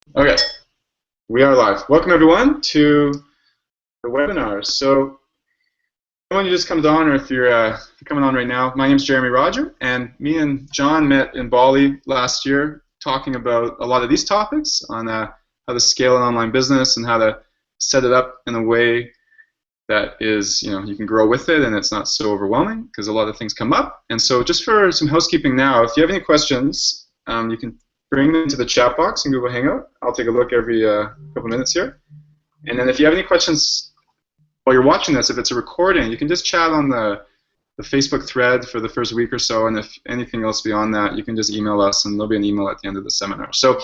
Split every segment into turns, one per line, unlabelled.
Okay, we are live. Welcome everyone to the webinar. So, anyone who just comes on, or if you're coming on right now, my name is Jeremie Rodger, and me and John met in Bali last year, talking about a lot of these topics on how to scale an online business and how to set it up in a way that is, you can grow with it and it's not so overwhelming because a lot of things come up. And so, just for some housekeeping now, if you have any questions, you can bring them to the chat box in Google Hangout. I'll take a look every couple minutes here. And then if you have any questions while you're watching this, if it's a recording, you can just chat on the Facebook thread for the first week or so, and if anything else beyond that, you can just email us, and there'll be an email at the end of the seminar. So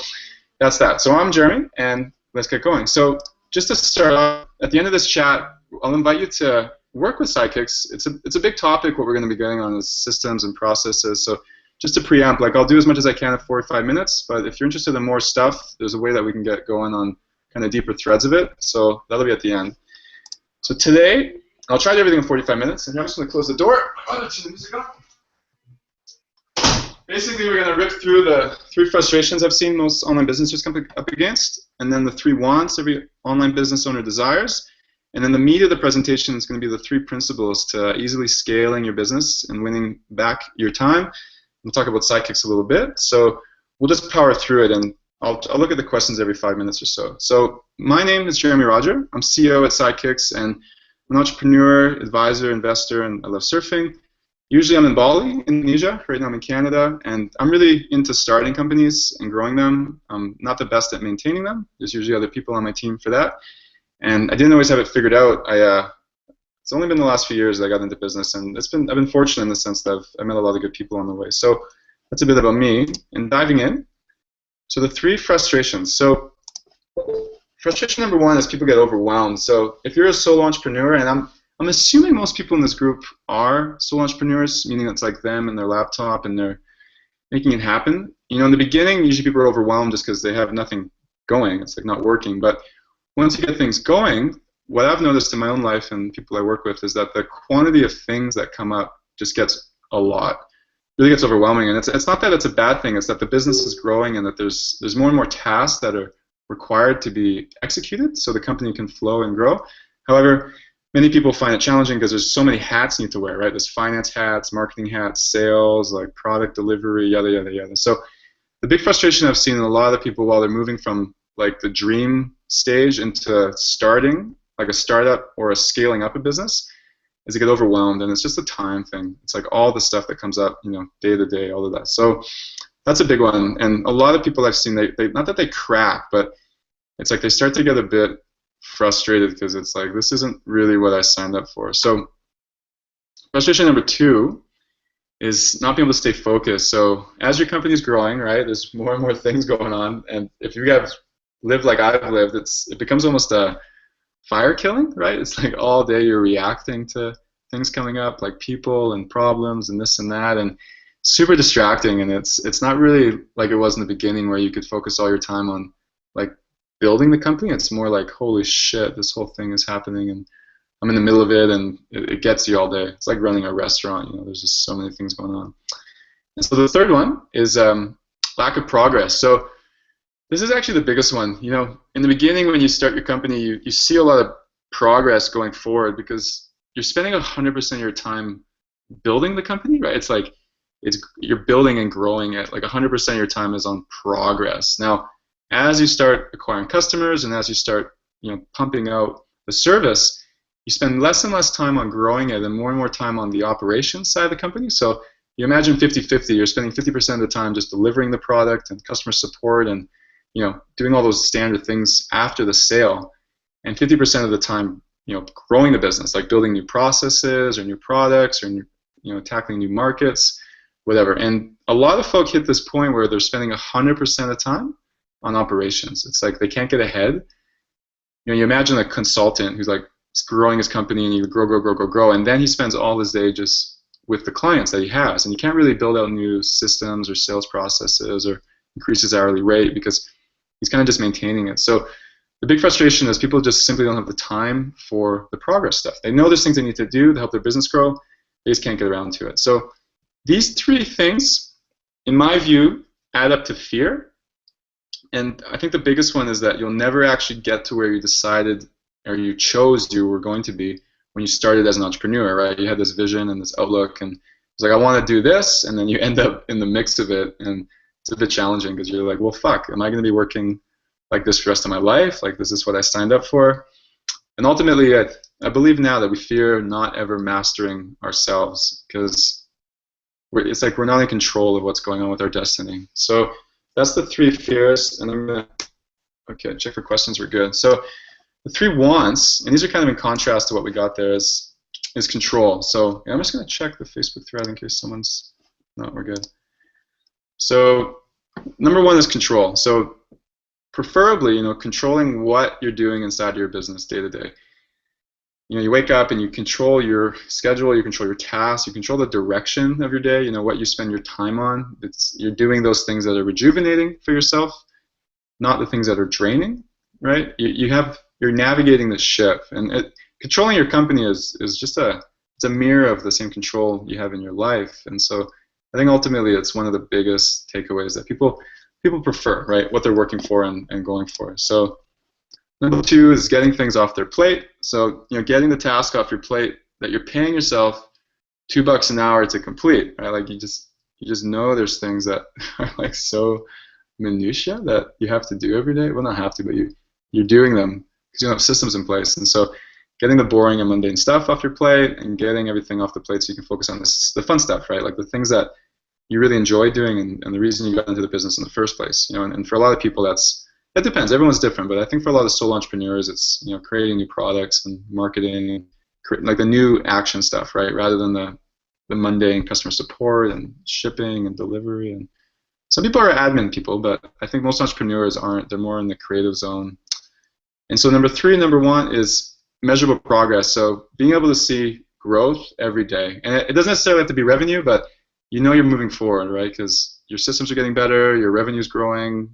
that's that. So I'm Jeremy, and let's get going. So just to start off, at the end of this chat, I'll invite you to work with Sidekicks. It's a big topic. What we're going to be getting on is systems and processes. So just to preempt, like I'll do as much as I can in 45 minutes, but if you're interested in more stuff, there's a way that we can get going on kind of deeper threads of it, so that'll be at the end. So today, I'll try to do everything in 45 minutes, and I'm just going to close the door. Oh, turn the music off. Basically, we're going to rip through the 3 frustrations I've seen most online businesses come up against, and then the 3 wants every online business owner desires, and then the meat of the presentation is going to be the 3 principles to easily scaling your business and winning back your time. We'll talk about Sidekicks a little bit, so we'll just power through it, and I'll look at the questions every 5 minutes or so. So my name is Jeremie Rodger. I'm CEO at Sidekicks, and I'm an entrepreneur, advisor, investor, and I love surfing. Usually I'm in Bali, Indonesia. Right now I'm in Canada, and I'm really into starting companies and growing them. I'm not the best at maintaining them. There's usually other people on my team for that, and I didn't always have it figured out. It's only been the last few years that I got into business, and I've been fortunate in the sense that I've met a lot of good people on the way. So that's a bit about me. And diving in, so the 3 frustrations. So frustration number 1 is people get overwhelmed. So if you're a solo entrepreneur, and I'm assuming most people in this group are solo entrepreneurs, meaning it's like them and their laptop and they're making it happen. In the beginning, usually people are overwhelmed just because they have nothing going. It's like not working. But once you get things going, what I've noticed in my own life and people I work with is that the quantity of things that come up just gets a lot. Really gets overwhelming, and it's not that it's a bad thing. It's that the business is growing and that there's more and more tasks that are required to be executed so the company can flow and grow. However, many people find it challenging because there's so many hats you need to wear, right? There's finance hats, marketing hats, sales, like product delivery, yada, yada, yada. So the big frustration I've seen in a lot of people while they're moving from like the dream stage into starting like a startup or a scaling up a business is they get overwhelmed, and it's just a time thing. It's like all the stuff that comes up, day to day, all of that. So that's a big one, and a lot of people I've seen, they not that they crack, but it's like they start to get a bit frustrated because it's like, this isn't really what I signed up for. So frustration number 2 is not being able to stay focused. So as your company's growing, right, there's more and more things going on, and if you have lived like I've lived, it becomes almost a fire killing, right? It's like all day you're reacting to things coming up, like people and problems and this and that, and super distracting. And it's not really like it was in the beginning where you could focus all your time on like building the company. It's more like, holy shit, this whole thing is happening, and I'm in the middle of it, and it gets you all day. It's like running a restaurant. There's just so many things going on. And so the 3rd one is lack of progress. So this is actually the biggest one. In the beginning when you start your company, you see a lot of progress going forward because you're spending 100% of your time building the company, right? It's like you're building and growing it. Like 100% of your time is on progress. Now, as you start acquiring customers and as you start, pumping out the service, you spend less and less time on growing it and more time on the operations side of the company. So you imagine 50-50. You're spending 50% of the time just delivering the product and customer support and doing all those standard things after the sale, and 50% of the time, growing the business, like building new processes or new products or tackling new markets, whatever. And a lot of folk hit this point where they're spending 100% of the time on operations. It's like they can't get ahead. You imagine a consultant who's like growing his company, and you grow, and then he spends all his day just with the clients that he has, and you can't really build out new systems or sales processes or increase his hourly rate because he's kind of just maintaining it. So the big frustration is people just simply don't have the time for the progress stuff. They know there's things they need to do to help their business grow. They just can't get around to it. So these 3 things, in my view, add up to fear. And I think the biggest one is that you'll never actually get to where you decided or you chose you were going to be when you started as an entrepreneur, right? You had this vision and this outlook, and it's like, I want to do this, and then you end up in the mix of it, and it's a bit challenging because you're like, well, fuck, am I going to be working like this for the rest of my life? Like, this is what I signed up for? And ultimately, I believe now that we fear not ever mastering ourselves because it's like we're not in control of what's going on with our destiny. So that's the 3 fears, and I'm gonna check for questions. We're good. So the 3 wants, and these are kind of in contrast to what we got there, is control. So I'm just gonna check the Facebook thread in case someone's no, we're good. So number 1 is control. So preferably, controlling what you're doing inside of your business day to day. You wake up and you control your schedule, you control your tasks, you control the direction of your day, what you spend your time on. You're doing those things that are rejuvenating for yourself, not the things that are draining, right? You're navigating the ship, and controlling your company is just it's a mirror of the same control you have in your life. And so I think ultimately it's one of the biggest takeaways that people prefer, right? What they're working for and going for. So number 2 is getting things off their plate. So getting the task off your plate that you're paying yourself $2 an hour to complete, right? Like you just know there's things that are like so minutia that you have to do every day. Well, not have to, but you're doing them because you have systems in place. And so getting the boring and mundane stuff off your plate and getting everything off the plate so you can focus on the fun stuff, right? Like the things that you really enjoy doing and the reason you got into the business in the first place. And for a lot of people it depends. Everyone's different, but I think for a lot of solo entrepreneurs, it's creating new products and marketing, and like the new action stuff, right? Rather than the mundane customer support and shipping and delivery. And some people are admin people, but I think most entrepreneurs aren't. They're more in the creative zone. And so number 1 is measurable progress. So being able to see growth every day, and it doesn't necessarily have to be revenue, but you're moving forward, right? Because your systems are getting better, your revenue's growing,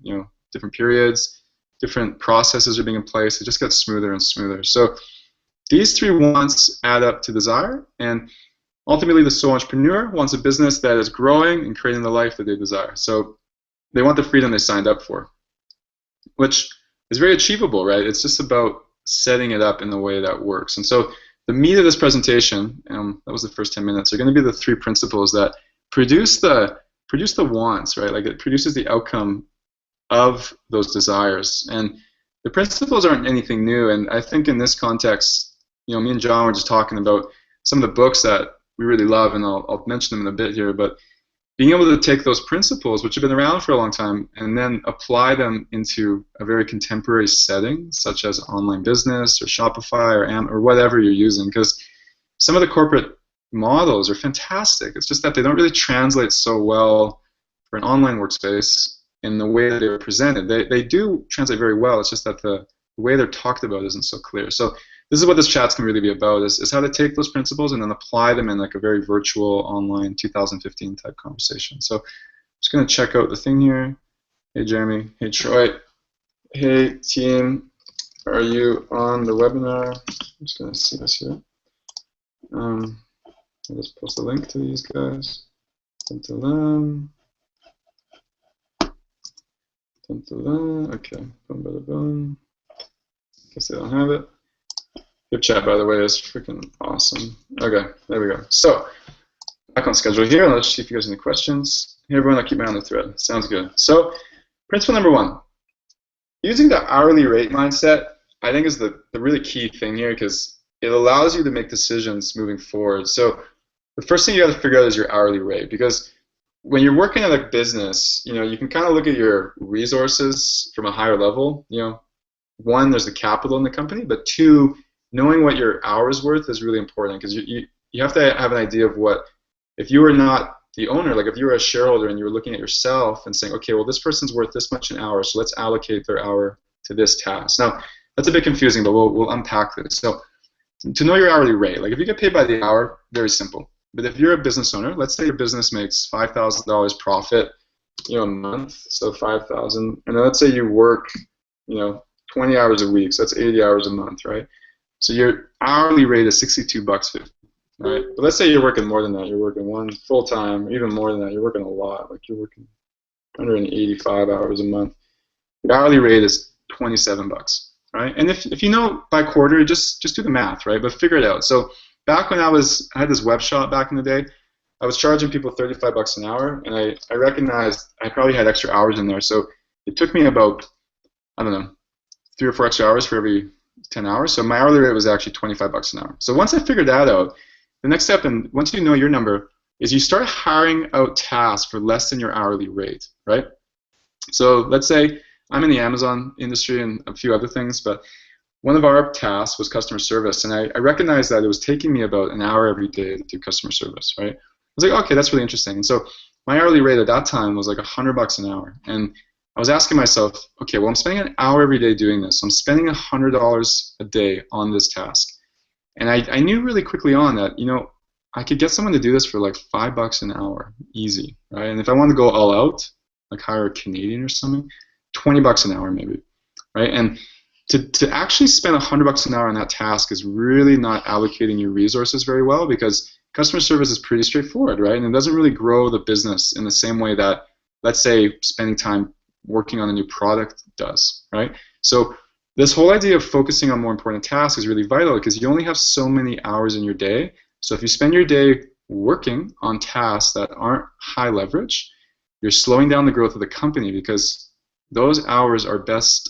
different periods, different processes are being in place. It just gets smoother and smoother. So these 3 wants add up to desire, and ultimately the sole entrepreneur wants a business that is growing and creating the life that they desire. So they want the freedom they signed up for, which is very achievable, right? It's just about setting it up in the way that works. And so the meat of this presentation, that was the first 10 minutes, are going to be the 3 principles that produce the wants, right? Like it produces the outcome of those desires. And the principles aren't anything new, and I think in this context, me and John were just talking about some of the books that we really love, and I'll mention them in a bit here, but being able to take those principles, which have been around for a long time, and then apply them into a very contemporary setting, such as online business or Shopify or whatever you're using, because some of the corporate models are fantastic. It's just that they don't really translate so well for an online workspace in the way that they were presented. They do translate very well. It's just that the way they're talked about isn't so clear. So this is what this chat's can really be about, is how to take those principles and then apply them in like a very virtual, online, 2015 type conversation. So I'm just going to check out the thing here. Hey, Jeremy. Hey, Troy. Hey, team. Are you on the webinar? I'm just going to see this here. I'll just post a link to these guys. Send to them. Okay, boom, bada, boom. Guess they don't have it. Your chat, by the way, is freaking awesome. Okay, there we go. So, back on schedule here. Let's see if you guys have any questions. Hey, everyone, I'll keep my eye on the thread. Sounds good. So, principle number 1. Using the hourly rate mindset, I think, is the really key thing here, because it allows you to make decisions moving forward. So, the first thing you got to figure out is your hourly rate, because when you're working at a business, you can kind of look at your resources from a higher level. 1, there's the capital in the company, but 2, knowing what your hour's worth is really important, because you have to have an idea of what, if you were not the owner, like if you were a shareholder and you were looking at yourself and saying, okay, well, this person's worth this much an hour, so let's allocate their hour to this task. Now, that's a bit confusing, but we'll unpack this. So to know your hourly rate, like if you get paid by the hour, very simple. But if you're a business owner, let's say your business makes $5,000 profit, a month, so 5,000, and let's say you work, 20 hours a week, so that's 80 hours a month, right? So your hourly rate is $62.50, right? But let's say you're working more than that. You're working 1 full time, even more than that. You're working a lot, like you're working 185 hours a month. Your hourly rate is $27, right? And if you know by quarter, just do the math, right? But figure it out. So back when I had this web shop back in the day, I was charging people $35 an hour, and I recognized I probably had extra hours in there. So it took me about, I don't know, 3 or 4 extra hours for every 10 hours. So my hourly rate was actually $25 an hour. So once I figured that out, the next step, and once you know your number, is you start hiring out tasks for less than your hourly rate, right? So let's say I'm in the Amazon industry and a few other things, but one of our tasks was customer service, and I recognized that it was taking me about an hour every day to do customer service, right? I was like, okay, that's really interesting. And so my hourly rate at that time was like $100 an hour. And I was asking myself, okay, well, I'm spending an hour every day doing this. So I'm spending $100 a day on this task. And I knew really quickly on that, I could get someone to do this for like $5 an hour, easy, right? And if I want to go all out, like hire a Canadian or something, $20 an hour maybe, right? And to actually spend $100 an hour on that task is really not allocating your resources very well, because customer service is pretty straightforward, right? And it doesn't really grow the business in the same way that, let's say, spending time working on a new product does, right? So this whole idea of focusing on more important tasks is really vital, because you only have so many hours in your day. So if you spend your day working on tasks that aren't high leverage, you're slowing down the growth of the company, because those hours are best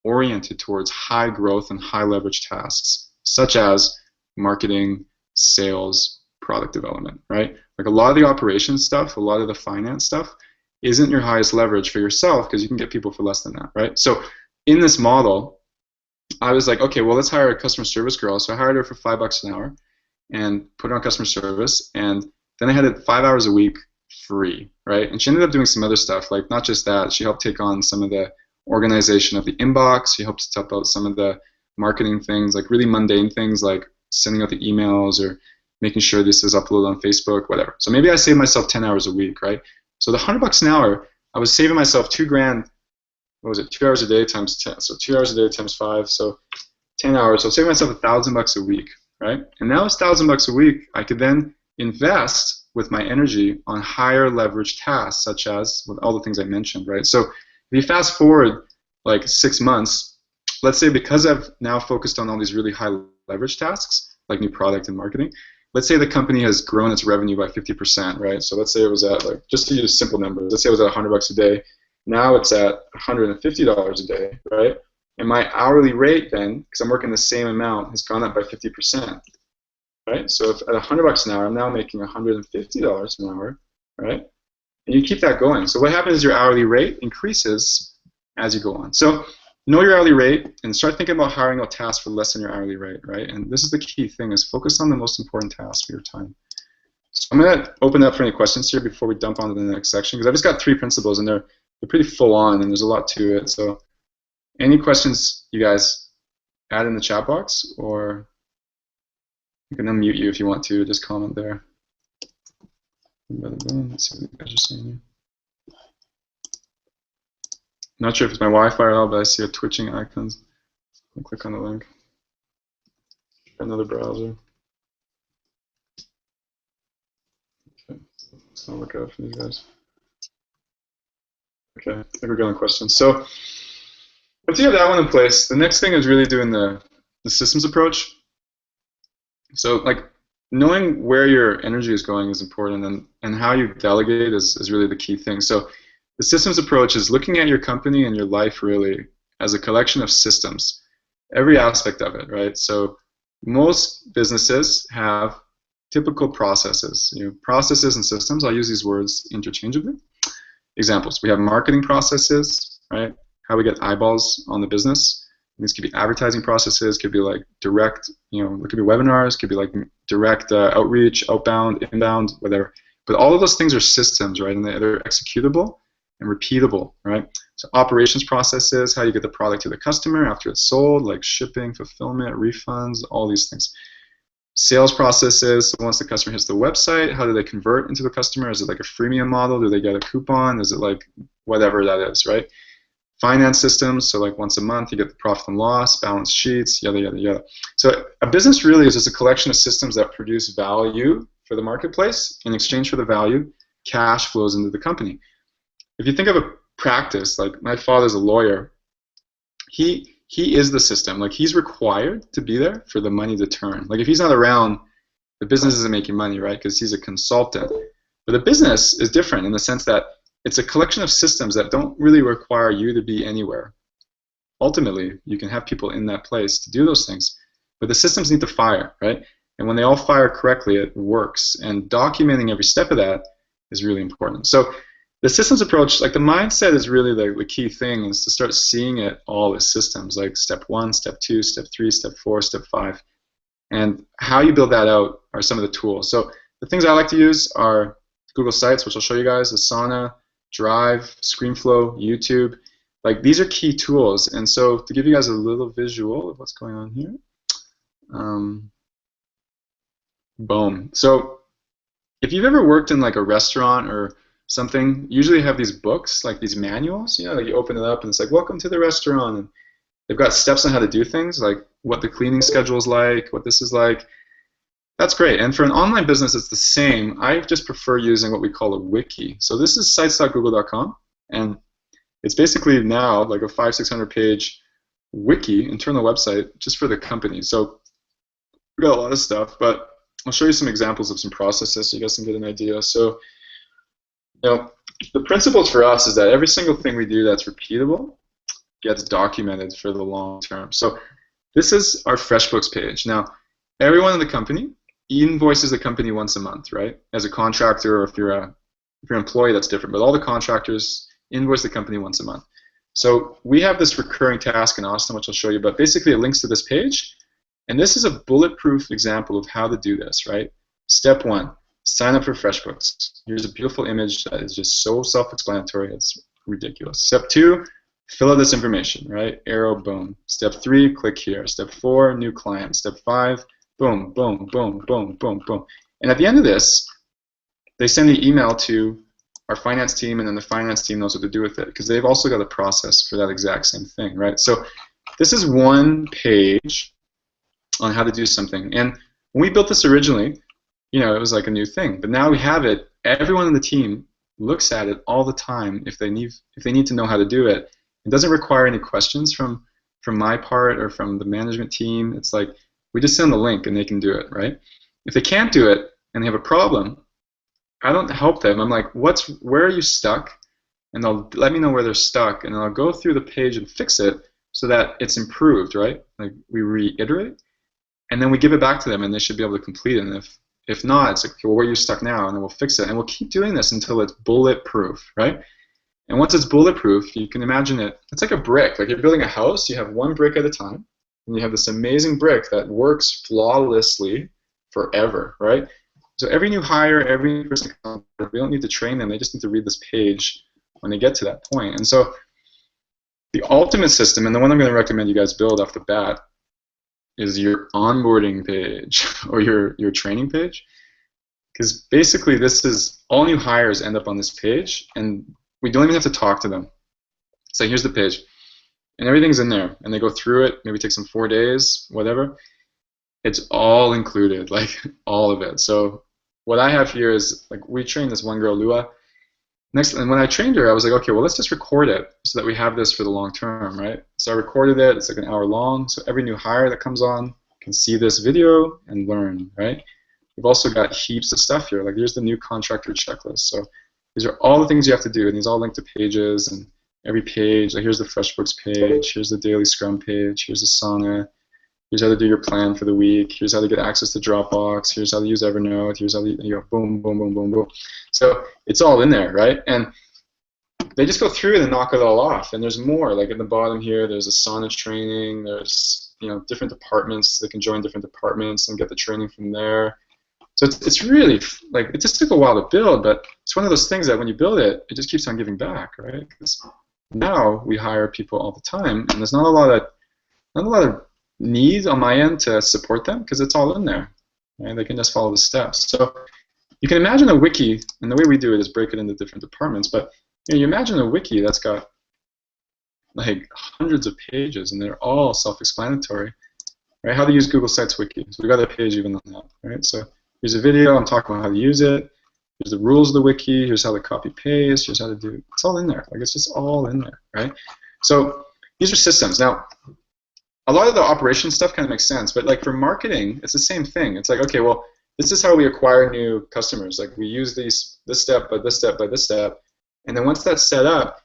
oriented towards high growth and high leverage tasks, such as marketing, sales, product development, right? Like a lot of the operations stuff, a lot of the finance stuff isn't your highest leverage for yourself, because you can get people for less than that, right? So in this model, I was like, okay, well, let's hire a customer service girl. So I hired her for $5 an hour and put her on customer service, and then I had it 5 hours a week free, right? And she ended up doing some other stuff, like not just that, she helped take on some of the organization of the inbox, she helped type out some of the marketing things, like really mundane things like sending out the emails or making sure this is uploaded on Facebook, whatever. So maybe I saved myself 10 hours a week, right? So the $100 an hour, I was saving myself $2,000. What was it? 2 hours a day times 10. So 2 hours a day times 5. So 10 hours. So I was saving myself $1,000 a week, right? And now it's $1,000 a week. I could then invest with my energy on higher leverage tasks, such as with all the things I mentioned, right? So if you fast forward like 6 months, let's say because I've now focused on all these really high leverage tasks, like new product and marketing, let's say the company has grown its revenue by 50%, right? So let's say it was at, like, just to use simple numbers, let's say it was at $100 a day. Now it's at $150 a day, right? And my hourly rate then, because I'm working the same amount, has gone up by 50%, right? So if at $100 an hour, I'm now making $150 an hour, right? And you keep that going. So what happens is your hourly rate increases as you go on. So know your hourly rate and start thinking about hiring out tasks for less than your hourly rate, right? And this is the key thing, is focus on the most important tasks for your time. So I'm going to open up for any questions here before we dump onto the next section, because I've just got 3 principles and they're pretty full on and there's a lot to it. So any questions you guys add in the chat box, or I can unmute you if you want to, just comment there. Let's see what you guys are saying here. Not sure if it's my Wi-Fi or all, but I see a twitching icon. I'll click on the link. Another browser. Okay, let's not look out for these guys. Okay, I think we're going to questions. So once you have that one in place, the next thing is really doing the systems approach. So like knowing where your energy is going is important, and how you delegate is really the key thing. So the systems approach is looking at your company and your life really as a collection of systems, every aspect of it, right? So most businesses have typical processes. Processes and systems, I'll use these words interchangeably. Examples, we have marketing processes, right? How we get eyeballs on the business. These could be advertising processes, could be like direct, it could be webinars, could be like direct outreach, outbound, inbound, whatever. But all of those things are systems, right? And they're executable and repeatable, right? So operations processes, how you get the product to the customer after it's sold, like shipping, fulfillment, refunds, all these things. Sales processes, so once the customer hits the website, how do they convert into the customer? Is it like a freemium model? Do they get a coupon? Is it like whatever that is, right? Finance systems, so like once a month you get the profit and loss, balance sheets, yada, yada, yada. So a business really is just a collection of systems that produce value for the marketplace. In exchange for the value, cash flows into the company. If you think of a practice, like my father's a lawyer, he is the system. Like, he's required to be there for the money to turn. Like, if he's not around, the business isn't making money, right? Because he's a consultant. But the business is different in the sense that it's a collection of systems that don't really require you to be anywhere. Ultimately, you can have people in that place to do those things, but the systems need to fire, right? And when they all fire correctly, it works. And documenting every step of that is really important. So the systems approach, like the mindset is really the key thing, is to start seeing it all as systems, like step 1, step 2, step 3, step 4, step 5. And how you build that out are some of the tools. So the things I like to use are Google Sites, which I'll show you guys, Asana, Drive, ScreenFlow, YouTube. Like, these are key tools. And so to give you guys a little visual of what's going on here, boom. So if you've ever worked in like a restaurant or something, usually have these books, like these manuals, you know, like you open it up and it's like, welcome to the restaurant, and they've got steps on how to do things, like what the cleaning schedule is like, what this is like. That's great. And for an online business, it's the same. I just prefer using what we call a wiki. So this is sites.google.com, and it's basically now like a 500-600 page wiki, internal website, just for the company. So we've got a lot of stuff, but I'll show you some examples of some processes so you guys can get an idea. So, you know, the principles for us is that every single thing we do that's repeatable gets documented for the long term. So this is our FreshBooks page. Now, everyone in the company invoices the company once a month, right? As a contractor, or if you're an employee, that's different. But all the contractors invoice the company once a month. So we have this recurring task in Austin, which I'll show you. But basically, it links to this page. And this is a bulletproof example of how to do this, right? Step 1, sign up for FreshBooks. Here's a beautiful image that is just so self-explanatory, it's ridiculous. Step 2, fill out this information, right? Arrow, boom. Step 3, click here. Step 4, new client. Step 5, boom, boom, boom, boom, boom, boom. And at the end of this, they send the email to our finance team, and then the finance team knows what to do with it, because they've also got a process for that exact same thing, right? So this is one page on how to do something. And when we built this originally, you know, it was like a new thing. But now we have it. Everyone in the team looks at it all the time if they need to know how to do it. It doesn't require any questions from my part or from the management team. It's like we just send the link and they can do it, right? If they can't do it and they have a problem, I don't help them. I'm like, where are you stuck? And they'll let me know where they're stuck, and then I'll go through the page and fix it so that it's improved, right? Like, we reiterate, and then we give it back to them, and they should be able to complete it. And if not, it's like, okay, well, where are you stuck now? And then we'll fix it, and we'll keep doing this until it's bulletproof, right? And once it's bulletproof, you can imagine it. It's like a brick. Like, you're building a house, you have one brick at a time, and you have this amazing brick that works flawlessly forever, right? So every new hire, every person, we don't need to train them. They just need to read this page when they get to that point. And so the ultimate system, and the one I'm going to recommend you guys build off the bat, is your onboarding page or your training page. Because basically, this is all new hires end up on this page, and we don't even have to talk to them. So here's the page, and everything's in there, and they go through it. Maybe it takes them 4 days, whatever. It's all included, like all of it. So what I have here is, like, we trained this one girl, Lua. And when I trained her, I was like, okay, well, let's just record it so that we have this for the long term, right? So I recorded it. It's like an hour long. So every new hire that comes on can see this video and learn, right? We've also got heaps of stuff here. Like, here's the new contractor checklist. So these are all the things you have to do, and these all link to pages, and every page. Like, here's the FreshBooks page. Here's the daily Scrum page. Here's Asana. Here's how to do your plan for the week. Here's how to get access to Dropbox. Here's how to use Evernote. Here's how to, you go boom, boom, boom, boom, boom. So it's all in there, right? And they just go through it and knock it all off. And there's more. Like, at the bottom here, there's Asana training. There's, you know, different departments. They can join different departments and get the training from there. So it's really, like, it just took a while to build, but it's one of those things that when you build it, it just keeps on giving back, right? Because now we hire people all the time, and there's not a lot of need on my end to support them, because it's all in there, and they can just follow the steps. So you can imagine a wiki, and the way we do it is break it into different departments, but you imagine a wiki that's got like hundreds of pages, and they're all self-explanatory, right? How to use Google Sites Wiki. So we've got a page even on that, right? So here's a video, I'm talking about how to use it. Here's the rules of the wiki, here's how to copy paste, here's how to do, it's all in there. Like, it's just all in there, right? So these are systems. Now, a lot of the operation stuff kind of makes sense, but like for marketing, it's the same thing. It's like, okay, well, this is how we acquire new customers. Like we use this step by this step by this step, and then once that's set up,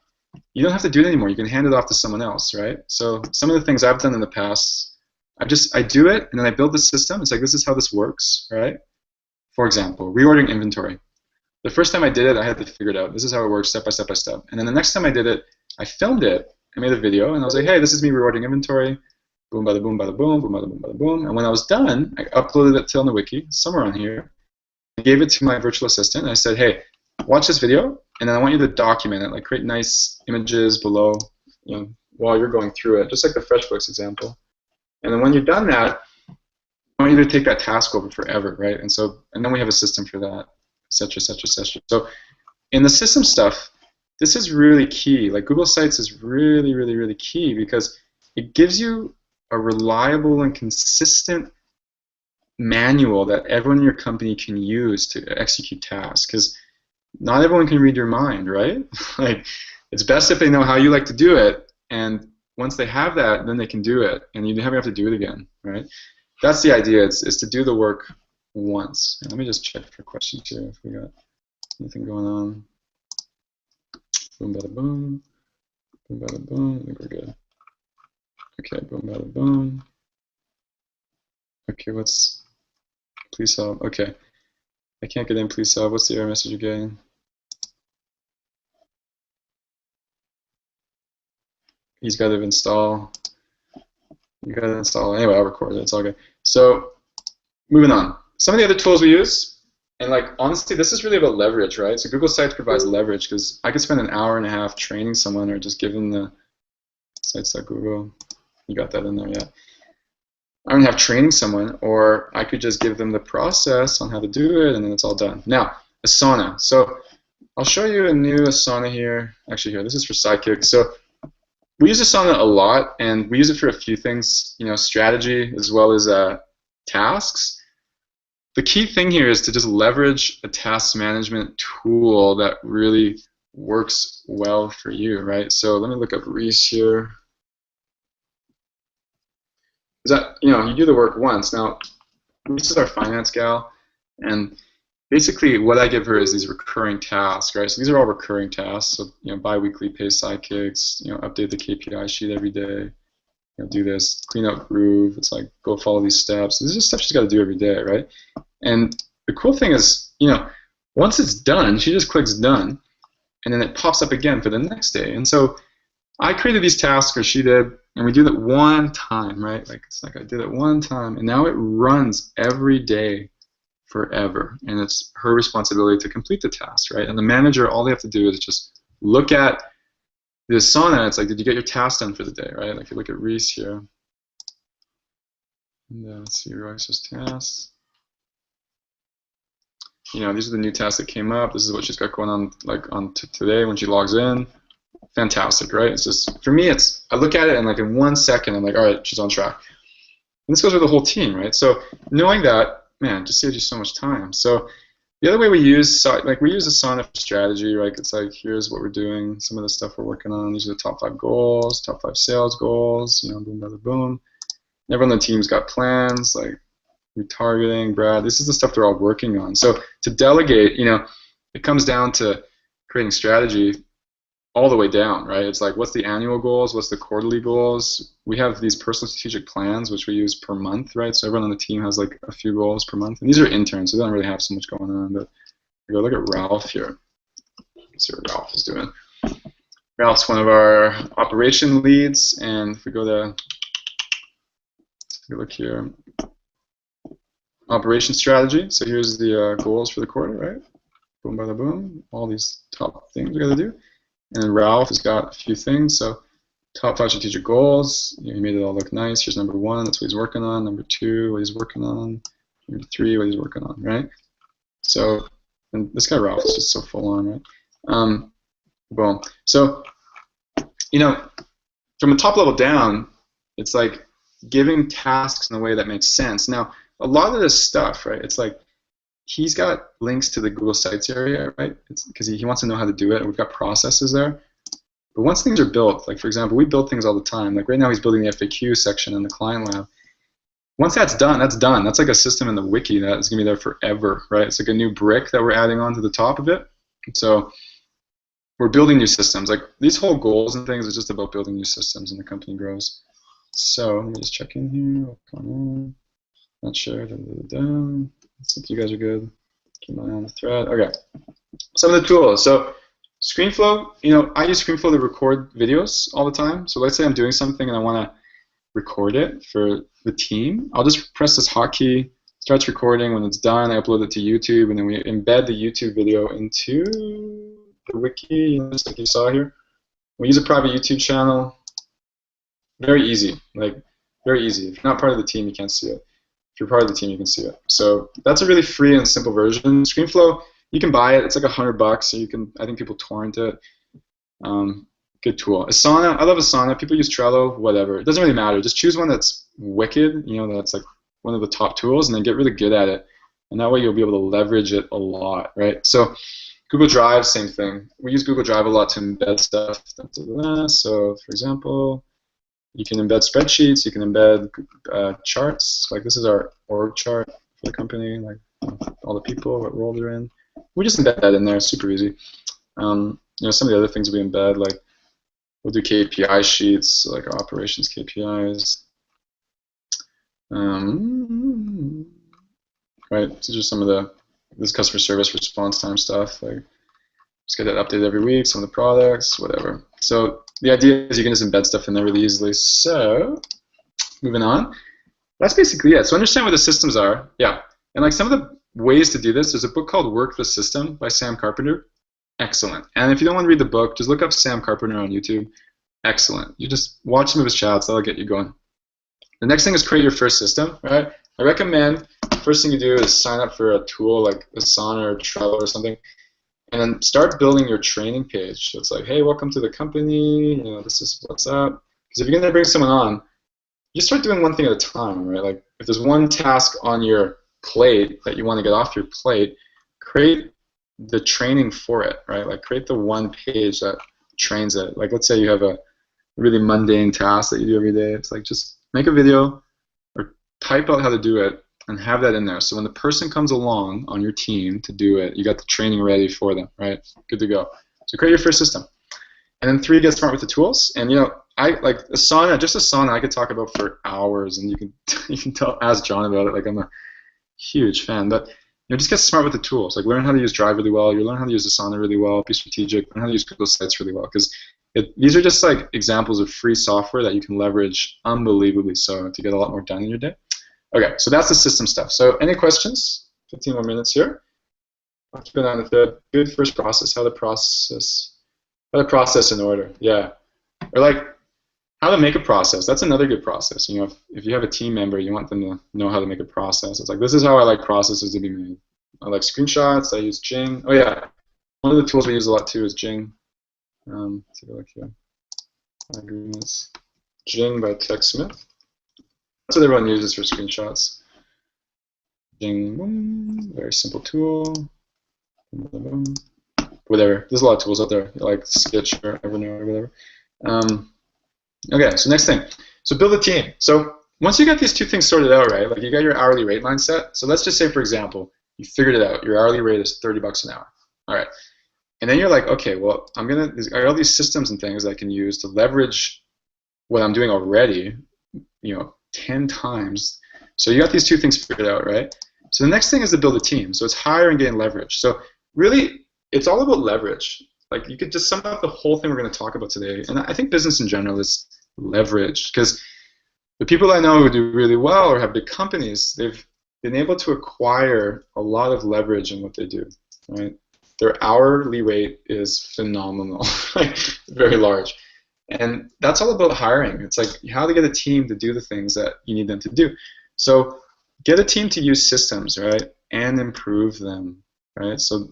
you don't have to do it anymore. You can hand it off to someone else, right? So some of the things I've done in the past, I do it, and then I build the system. It's like, this is how this works, right? For example, reordering inventory. The first time I did it, I had to figure it out. This is how it works, step by step by step. And then the next time I did it, I filmed it, I made a video, and I was like, hey, this is me reordering inventory. Boom, bada boom, bada boom, boom, bada boom, bada boom. And when I was done, I uploaded it to on the wiki, somewhere on here. I gave it to my virtual assistant, and I said, hey, watch this video, and then I want you to document it, like create nice images below, while you're going through it, just like the FreshBooks example. And then when you're done that, I want you to take that task over forever, right? And then we have a system for that, et cetera, et cetera, et cetera. So in the system stuff, this is really key. Like Google Sites is really, really, really key because it gives you a reliable and consistent manual that everyone in your company can use to execute tasks. Because not everyone can read your mind, right? Like, it's best if they know how you like to do it, and once they have that, then they can do it, and you never have to do it again, right? That's the idea. Is to do the work once. And let me just check for questions here if we got anything going on. Boom, bada boom. Boom, bada boom. I think we're good. Okay, boom, bada boom. Okay, please help. Okay, I can't get in, please help. What's the error message you're getting? He's got to install. You got to install. Anyway, I'll record it. It's all good. So, moving on. Some of the other tools we use, and like honestly, this is really about leverage, right? So Google Sites provides leverage because I could spend an hour and a half training someone or just give them the sites.google. You got that in there, yeah. I don't have training someone, or I could just give them the process on how to do it, and then it's all done. Now, Asana. So I'll show you a new Asana here. Actually, here, this is for Sidekicks. So we use Asana a lot, and we use it for a few things, strategy as well as tasks. The key thing here is to just leverage a task management tool that really works well for you, right? So let me look up Reese here. Is that, you do the work once. Now, Reese is our finance gal, and basically what I give her is these recurring tasks, right? So these are all recurring tasks. So, bi-weekly pay Sidekicks, update the KPI sheet every day, do this, clean up Groove. It's like, go follow these steps. This is stuff she's got to do every day, right? And the cool thing is, once it's done, she just clicks done, and then it pops up again for the next day. And so I created these tasks, or she did, and we do that one time, right? Like, it's like I did it one time, and now it runs every day forever, and it's her responsibility to complete the task, right? And the manager, all they have to do is just look at the Asana. It's like, did you get your task done for the day, right? Like, if you look at Reese here, and let's see, Royce's tasks. These are the new tasks that came up. This is what she's got going on, like on today when she logs in. Fantastic, right? It's just, for me, I look at it and like in 1 second, I'm like, all right, she's on track. And this goes with the whole team, right? So knowing that, man, just saves you so much time. So the other way we use Asana for strategy, right? It's like, here's what we're doing, some of the stuff we're working on. These are the top 5 goals, top 5 sales goals, boom, bada, boom. Everyone on the team's got plans, like retargeting, Brad. This is the stuff they're all working on. So to delegate, it comes down to creating strategy all the way down, right? It's like, what's the annual goals? What's the quarterly goals? We have these personal strategic plans, which we use per month, right? So everyone on the team has like a few goals per month. And these are interns, so they don't really have so much going on. But I go look at Ralph here. Let's see what Ralph is doing. Ralph's one of our operation leads, and if we go to, take a look here, operation strategy. So here's the goals for the quarter, right? Boom, bada, boom. All these top things we got to do. And Ralph has got a few things. So top 5 strategic goals. He made it all look nice. Here's number 1. That's what he's working on. Number 2, what he's working on. Number 3, what he's working on, right? So, and this guy Ralph is just so full on, right? Boom. So, from the top level down, it's like giving tasks in a way that makes sense. Now, a lot of this stuff, right? It's like, he's got links to the Google Sites area, right? It's because he wants to know how to do it, and we've got processes there. But once things are built, like for example, we build things all the time. Like right now he's building the FAQ section in the client lab. Once that's done, that's done. That's like a system in the wiki that is going to be there forever, right? It's like a new brick that we're adding on to the top of it. So we're building new systems. Like these whole goals and things is just about building new systems and the company grows. So let me just check in here. What's going on? Not sure. Let's see if you guys are good. Keep my eye on the thread. Okay. Some of the tools. So ScreenFlow, I use ScreenFlow to record videos all the time. So let's say I'm doing something and I want to record it for the team. I'll just press this hotkey, starts recording. When it's done, I upload it to YouTube, and then we embed the YouTube video into the wiki, just like you saw here. We use a private YouTube channel. Very easy, very easy. If you're not part of the team, you can't see it. If you're part of the team, you can see it. So that's a really free and simple version. ScreenFlow, you can buy it. It's like $100, so you can. I think people torrent it. Good tool. Asana, I love Asana. People use Trello, whatever. It doesn't really matter. Just choose one that's wicked, that's like one of the top tools, and then get really good at it. And that way you'll be able to leverage it a lot, right? So Google Drive, same thing. We use Google Drive a lot to embed stuff. So for example, you can embed spreadsheets, you can embed charts. Like this is our org chart for the company, like all the people, what role they're in. We just embed that in there, super easy. Some of the other things we embed, like we'll do KPI sheets, like our operations KPIs. Right, so just some of this customer service response time stuff. Like, just get that updated every week, some of the products, whatever. So the idea is you can just embed stuff in there really easily. So, moving on. That's basically it. So understand what the systems are. Yeah, and like some of the ways to do this, there's a book called Work the System by Sam Carpenter. Excellent. And if you don't want to read the book, just look up Sam Carpenter on YouTube. Excellent. You just watch some of his chats. That'll get you going. The next thing is create your first system, right? I recommend the first thing you do is sign up for a tool like Asana or Trello or something, and then start building your training page. So it's like, hey, welcome to the company. This is what's up. Because if you're going to bring someone on, you start doing one thing at a time, right? Like if there's one task on your plate that you want to get off your plate, create the training for it, right? Like create the one page that trains it. Like let's say you have a really mundane task that you do every day. It's like just make a video or type out how to do it and have that in there. So when the person comes along on your team to do it, you got the training ready for them, right? Good to go. So create your first system. And then 3, get smart with the tools. And I like Asana, just Asana I could talk about for hours, and you can ask John about it. Like I'm a huge fan. But just get smart with the tools. Like learn how to use Drive really well. You learn how to use Asana really well. Be strategic. Learn how to use Google Sites really well. Because these are just like examples of free software that you can leverage unbelievably so to get a lot more done in your day. Okay, so that's the system stuff. So any questions? 15 more minutes here. I'll keep it on the good first process. How to process in order. Yeah, or like how to make a process. That's another good process. If you have a team member, you want them to know how to make a process. It's like, this is how I like processes to be made. I like screenshots. I use Jing. Oh yeah, one of the tools we use a lot too is Jing. Let's take a look here. Agreements. Jing by TechSmith. That's what everyone uses for screenshots. Jing, very simple tool. Whatever. There's a lot of tools out there, like Sketch or Evernote or whatever. Okay, so next thing. So build a team. So once you got these two things sorted out, right, like you got your hourly rate line set. So let's just say, for example, you figured it out. Your hourly rate is $30 an hour. All right. And then you're like, okay, well, I got all these systems and things I can use to leverage what I'm doing already, 10 times. So you got these two things figured out, right? So the next thing is to build a team. So it's hire and gain leverage. So really, it's all about leverage. Like you could just sum up the whole thing we're going to talk about today. And I think business in general is leverage, because the people I know who do really well or have big companies, they've been able to acquire a lot of leverage in what they do, right? Their hourly rate is phenomenal, very large. And that's all about hiring. It's like how to get a team to do the things that you need them to do. So get a team to use systems, right, and improve them, right? So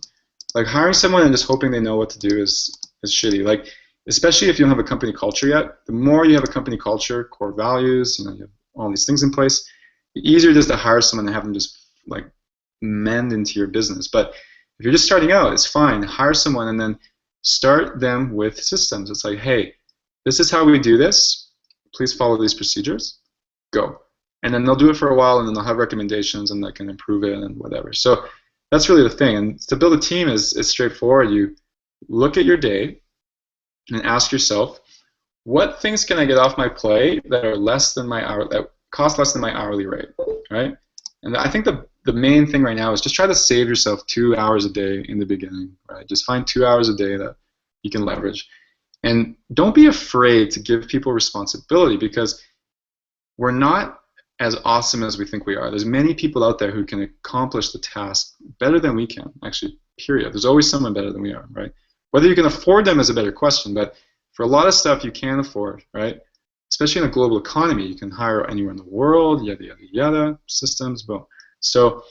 like hiring someone and just hoping they know what to do is shitty. Like especially if you don't have a company culture yet. The more you have a company culture, core values, you have all these things in place, the easier it is to hire someone and have them just like mend into your business. But if you're just starting out, it's fine. Hire someone and then start them with systems. It's like, hey, this is how we do this. Please follow these procedures. Go. And then they'll do it for a while, and then they'll have recommendations, and they can improve it and whatever. So that's really the thing. And to build a team is straightforward. You look at your day and ask yourself, what things can I get off my plate that are less than my hour, that cost less than my hourly rate, right? And I think the main thing right now is just try to save yourself 2 hours a day in the beginning, right? Just find 2 hours a day that you can leverage. And don't be afraid to give people responsibility, because we're not as awesome as we think we are. There's many people out there who can accomplish the task better than we can, actually, period. There's always someone better than we are, right? Whether you can afford them is a better question, but for a lot of stuff you can afford, right? Especially in a global economy, you can hire anywhere in the world, yada, yada, yada, systems, boom. So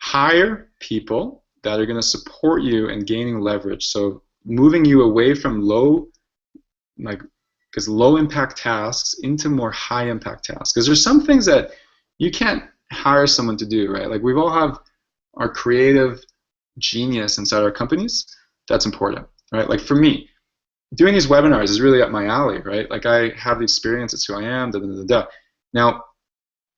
hire people that are going to support you in gaining leverage. So moving you away from low impact tasks into more high impact tasks. Because there's some things that you can't hire someone to do, right? Like we all have our creative genius inside our companies. That's important, right? Like for me, doing these webinars is really up my alley, right? Like I have the experience, it's who I am, da da da da. Now,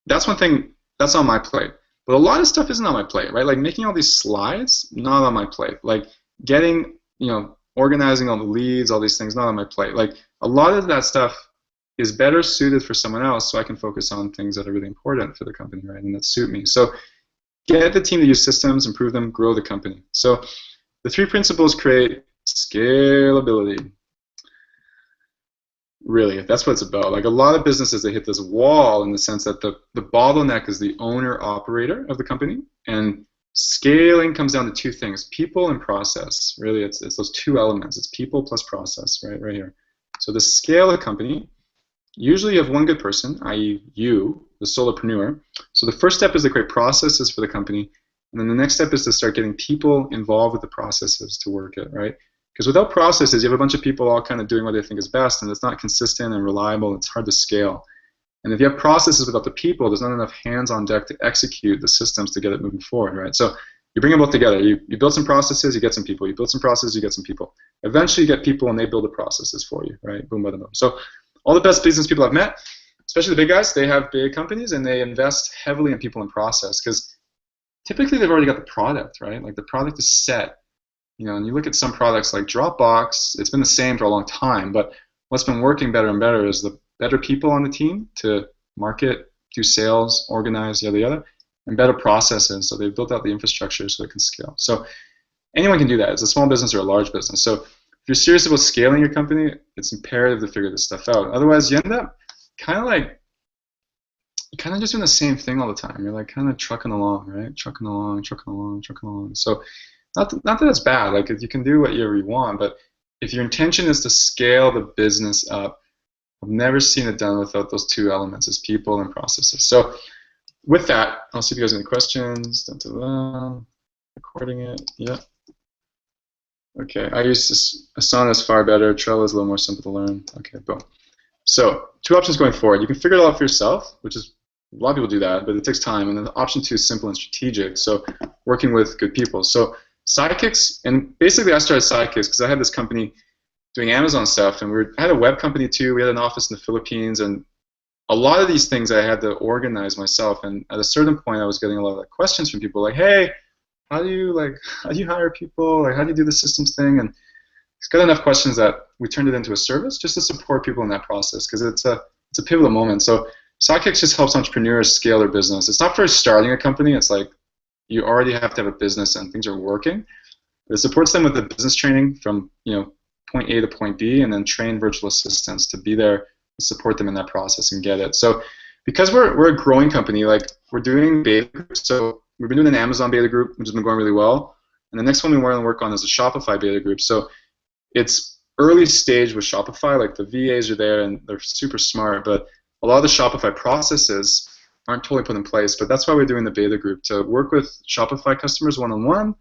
that's one thing that's on my plate. But a lot of stuff isn't on my plate, right? Like making all these slides, not on my plate. Like getting, organizing all the leads, all these things, not on my plate. Like a lot of that stuff is better suited for someone else, so I can focus on things that are really important for the company, right? And that suit me. So get the team to use systems, improve them, grow the company. So the 3 principles create scalability. Really, that's what it's about. Like a lot of businesses, they hit this wall in the sense that the bottleneck is the owner-operator of the company, and scaling comes down to 2 things: people and process. Really, it's those 2 elements. It's people plus process, right here. So to scale a company, usually you have one good person, i.e. you, the solopreneur. So the first step is to create processes for the company, and then the next step is to start getting people involved with the processes to work it, right? Because without processes, you have a bunch of people all kind of doing what they think is best, and it's not consistent and reliable. It's hard to scale. And if you have processes without the people, there's not enough hands on deck to execute the systems to get it moving forward, right? So you bring them both together. You build some processes, you get some people. You build some processes, you get some people. Eventually, you get people, and they build the processes for you, right? Boom, boom, boom. So all the best business people I've met, especially the big guys, they have big companies, and they invest heavily in people and process, because typically they've already got the product, right? Like the product is set. And you look at some products like Dropbox, it's been the same for a long time, but what's been working better and better is the better people on the team to market, do sales, organize, yada, yada, and better processes. So they've built out the infrastructure so it can scale. So anyone can do that. It's a small business or a large business. So if you're serious about scaling your company, it's imperative to figure this stuff out. Otherwise, you end up kind of just doing the same thing all the time. You're like kind of trucking along, right? Trucking along. So not that it's bad. Like you can do whatever you want, but if your intention is to scale the business up, I've never seen it done without those 2 elements: is people and processes. So with that, I'll see if you guys have any questions. Recording it. Yeah. Okay. I use Asana is far better. Trello is a little more simple to learn. Okay. Boom. So 2 options going forward. You can figure it out for yourself, which is a lot of people do that, but it takes time. And then option 2 is simple and strategic. So working with good people. So Sidekicks, and basically I started Sidekicks because I had this company doing Amazon stuff, and I had a web company too. We had an office in the Philippines, and a lot of these things I had to organize myself. And at a certain point, I was getting a lot of questions from people like, "Hey, how do you hire people? Like, how do you do the systems thing?" And it's got enough questions that we turned it into a service just to support people in that process, because it's a pivotal moment. So Sidekicks just helps entrepreneurs scale their business. It's not for starting a company. It's like you already have to have a business and things are working. It supports them with the business training from point A to point B, and then train virtual assistants to be there and support them in that process and get it. So because we're a growing company, like we're doing beta groups. So we've been doing an Amazon beta group, which has been going really well. And the next one we want to work on is a Shopify beta group. So it's early stage with Shopify. Like the VAs are there and they're super smart, but a lot of the Shopify processes aren't totally put in place. But that's why we're doing the beta group, to work with Shopify customers one-on-one,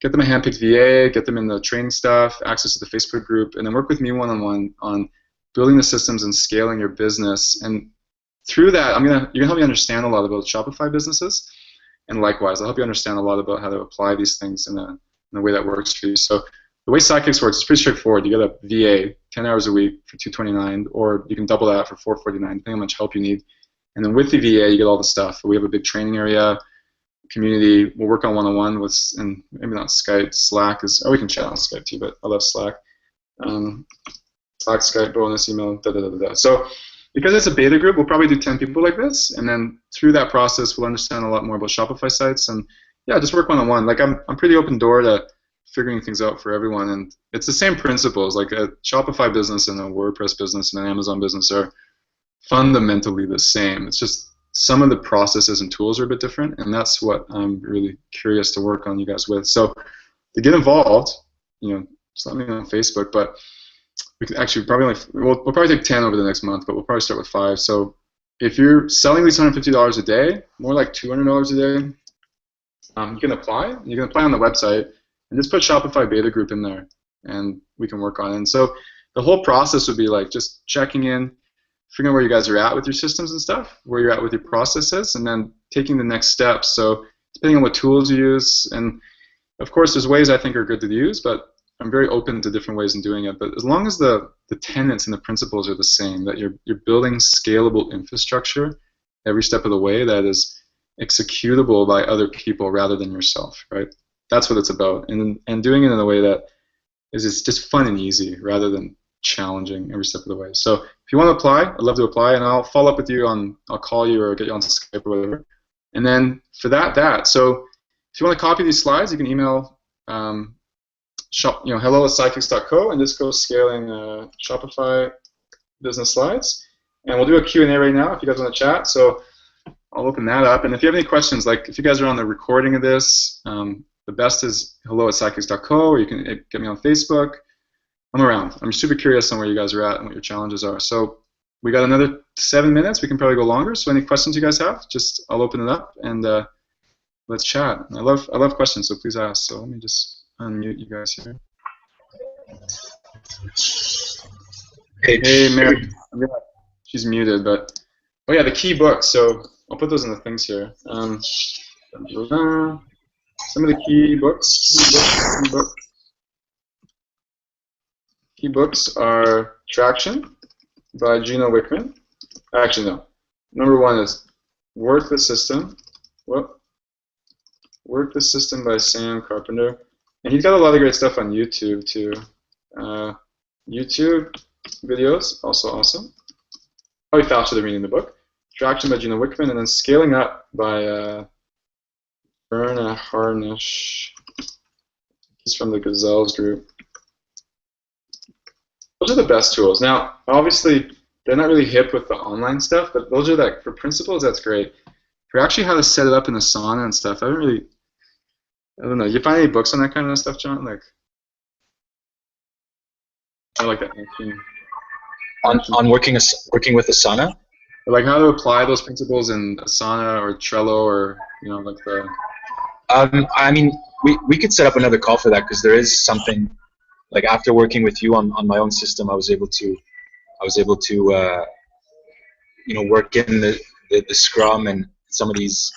get them a handpicked VA, get them in the training stuff, access to the Facebook group, and then work with me one-on-one on building the systems and scaling your business. And through that, you're gonna help me understand a lot about Shopify businesses, and likewise, I'll help you understand a lot about how to apply these things in a way that works for you. So the way Sidekicks works is pretty straightforward. You get a VA, 10 hours a week for $229, or you can double that for $449, depending on how much help you need. And then with the VA, you get all the stuff. We have a big training area, community. We'll work on one-on-one with, and maybe not Skype, Slack is, or we can chat on Skype too, but I love Slack. Slack, Skype, bonus, email, da-da-da-da. So because it's a beta group, we'll probably do 10 people like this, and then through that process, we'll understand a lot more about Shopify sites, and yeah, just work one-on-one. Like I'm pretty open door to figuring things out for everyone, and it's the same principles. Like a Shopify business and a WordPress business and an Amazon business are fundamentally the same. It's just some of the processes and tools are a bit different, and that's what I'm really curious to work on you guys with. So to get involved, just let me know on Facebook. But we can actually we'll probably take 10 over the next month, but we'll probably start with 5. So if you're selling these $150 a day, more like $200 a day, you can apply. You can apply on the website and just put Shopify beta group in there, and we can work on it. And so the whole process would be like just checking in, figuring out where you guys are at with your systems and stuff, where you're at with your processes, and then taking the next steps. So depending on what tools you use, and of course there's ways I think are good to use, but I'm very open to different ways in doing it. But as long as the tenets and the principles are the same, that you're building scalable infrastructure every step of the way that is executable by other people rather than yourself, right? That's what it's about, and doing it in a way that is just fun and easy rather than challenging every step of the way. So if you want to apply, I'd love to apply, and I'll follow up with you I'll call you or get you on Skype or whatever. And then for that. So if you want to copy these slides, you can email hello@sidekicks.co and just go scaling Shopify business slides. And we'll do a Q&A right now if you guys want to chat. So I'll open that up. And if you have any questions, like if you guys are on the recording of this, the best is hello@sidekicks.co, or you can get me on Facebook. I'm around. I'm super curious on where you guys are at and what your challenges are. So we got another 7 minutes. We can probably go longer. So any questions you guys have, I'll open it up and let's chat. I love questions, so please ask. So let me just unmute you guys here. Hey, Mary. She's muted, but oh yeah, the key books. So I'll put those in the things here. Some of the key books are Traction by Gino Wickman. Actually, no. Number 1 is Work the System. Work the System by Sam Carpenter. And he's got a lot of great stuff on YouTube, too. YouTube videos, also awesome. Probably faster than reading the book. Traction by Gino Wickman, and then Scaling Up by Berna Harnish. He's from the Gazelles group. Those are the best tools. Now, obviously, they're not really hip with the online stuff, but those are for principles, that's great. For actually how to set it up in Asana and stuff, I don't know. You find any books on that kind of stuff, John? I like that.
On working with Asana?
Like how to apply those principles in Asana or Trello or like the.
I mean, we could set up another call for that, because there is something. Like after working with you on my own system, I was able to work in the Scrum and some of these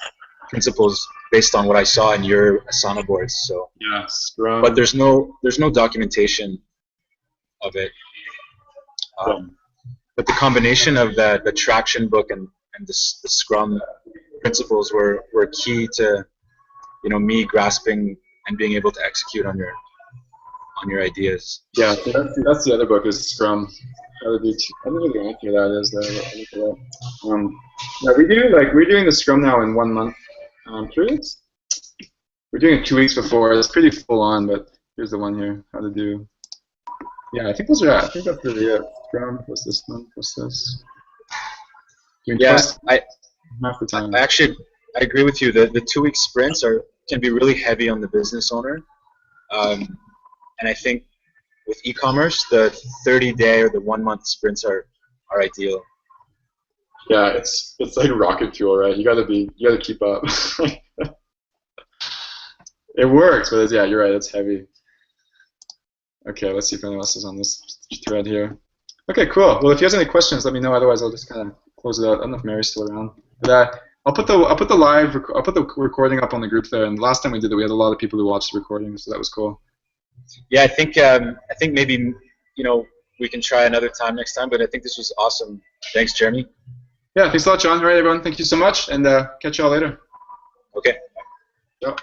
principles based on what I saw in your Asana boards. So
yeah, Scrum.
But there's no documentation of it. But the combination of the Traction book and the Scrum principles were key to me grasping and being able to execute on your ideas.
Yeah, so that's the other book, is Scrum. I don't know what the answer to that is though. Yeah, we're doing the Scrum now in 1 month periods. We're doing it 2 weeks before. It's pretty full on, but here's the one here. How to do. Yeah, I think that's really it. Scrum. What's this one? What's this?
Yeah,
half the time.
I agree with you. The 2 week sprints can be really heavy on the business owner. And I think with e-commerce, the 30-day or the 1 month sprints are ideal.
Yeah, it's like rocket fuel, right? You gotta keep up. It works, but you're right. It's heavy. Okay, let's see if anyone else is on this thread here. Okay, cool. Well, if you have any questions, let me know. Otherwise, I'll just kind of close it out. I don't know if Mary's still around. But I'll put the recording up on the group there. And last time we did it, we had a lot of people who watched the recording, so that was cool.
Yeah, I think maybe we can try another time next time. But I think this was awesome. Thanks, Jeremy.
Yeah, thanks a lot, John. All right, everyone. Thank you so much, and catch y'all later.
Okay.
Ciao.